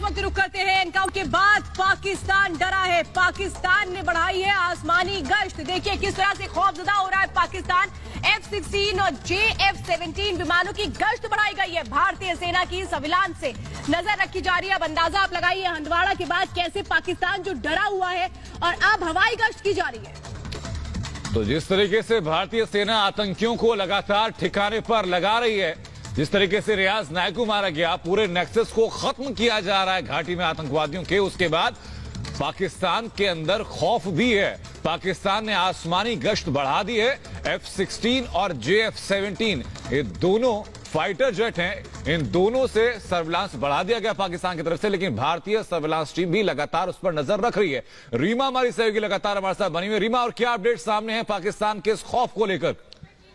वक्त रुक करते हैं एनकाउंटर के बाद पाकिस्तान डरा है। पाकिस्तान ने बढ़ाई है आसमानी गश्त। देखिए किस तरह से खौफजदा हो रहा है पाकिस्तान। F-16 और JF-17 विमानों की गश्त बढ़ाई गई है। भारतीय सेना की सर्विलांस से नजर रखी जा रही है। अब अंदाजा आप लगाइए हंदवाड़ा के बाद कैसे पाकिस्तान जो डरा हुआ है और अब हवाई गश्त की जा रही है। तो जिस तरीके से भारतीय सेना आतंकियों को लगातार ठिकाने पर लगा रही है, जिस तरीके से रियाज नायक को मारा गया, पूरे नेक्सस को खत्म किया जा रहा है घाटी में आतंकवादियों के, उसके बाद पाकिस्तान के अंदर खौफ भी है। पाकिस्तान ने आसमानी गश्त बढ़ा दी है। F-16 और JF-17 ये दोनों फाइटर जेट हैं, इन दोनों से सर्विलांस बढ़ा दिया गया पाकिस्तान की तरफ से, लेकिन भारतीय सर्विलांस टीम भी लगातार उस पर नजर रख रही है। रीमा हमारी सहयोगी लगातार हमारे साथ बनी हुई। रीमा, और क्या अपडेट सामने है पाकिस्तान के इस खौफ को लेकर?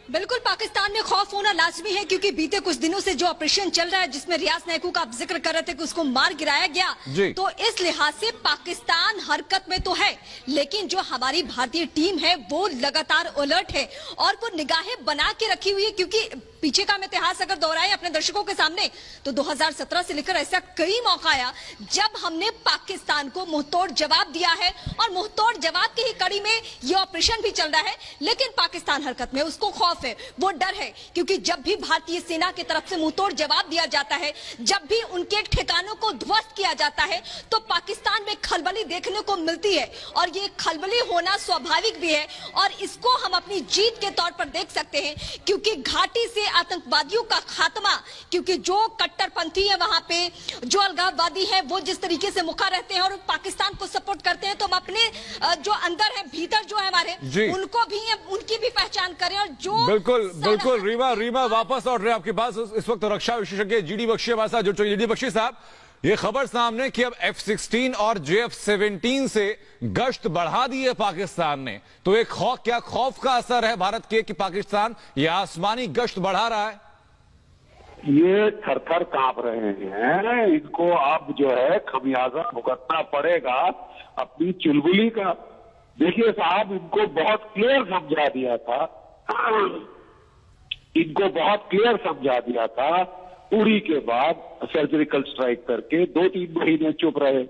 बिल्कुल, पाकिस्तान में खौफ होना लाजमी है क्योंकि बीते कुछ दिनों से जो ऑपरेशन चल रहा है जिसमें रियाज नायकू का आप जिक्र कर रहे थे कि उसको मार गिराया गया, तो इस लिहाज से पाकिस्तान हरकत में तो है, लेकिन जो हमारी भारतीय टीम है वो लगातार अलर्ट है और वो निगाहें बना के रखी हुई है। क्योंकि पीछे का हम इतिहास अगर दोहराए अपने दर्शकों के सामने तो 2017 से लेकर ऐसा कई मौका आया जब हमने पाकिस्तान को मुंहतोड़ जवाब दिया है और मुंहतोड़ जवाब की ही कड़ी में ये ऑपरेशन भी चल रहा है। लेकिन पाकिस्तान हरकत में, उसको खौफ है, वो डर है, क्योंकि जब भी भारतीय सेना की तरफ से मुंहतोड़ जवाब दिया जाता है, जब भी उनके ठिकानों को ध्वस्त किया जाता है, तो पाकिस्तान में खलबली देखने को मिलती है और ये खलबली होना स्वाभाविक भी है और इसको हम अपनी जीत के तौर पर देख सकते हैं। क्योंकि घाटी से आतंकवादियों का खात्मा, क्योंकि जो कट्टरपंथी है वहां पे, जो अलगाववादी है, वो जिस तरीके से मुखा रहते हैं और पाकिस्तान को सपोर्ट करते हैं, तो हम अपने जो अंदर है, भीतर जो है हमारे, उनको भी, उनकी भी पहचान करें। और जो बिल्कुल रीमा वापस लौट रहे हैं आपके पास। इस वक्त रक्षा विशेषज्ञ जीडी बख्शी हमारे साथ जुड़ चुके हैं। जीडी बख्शी साहब, ये खबर सामने कि अब F-16 और JF-17 से गश्त बढ़ा दी है पाकिस्तान ने, तो एक क्या खौफ का असर है भारत के कि पाकिस्तान ये आसमानी गश्त बढ़ा रहा है? ये थर थर कांप रहे हैं। इनको अब जो है खमियाजा भुगतना पड़ेगा अपनी चुलबुली का। देखिए साहब, इनको बहुत क्लियर समझा दिया था, इनको बहुत क्लियर समझा दिया था। उड़ी के बाद सर्जिकल स्ट्राइक करके 2-3 महीने चुप रहे।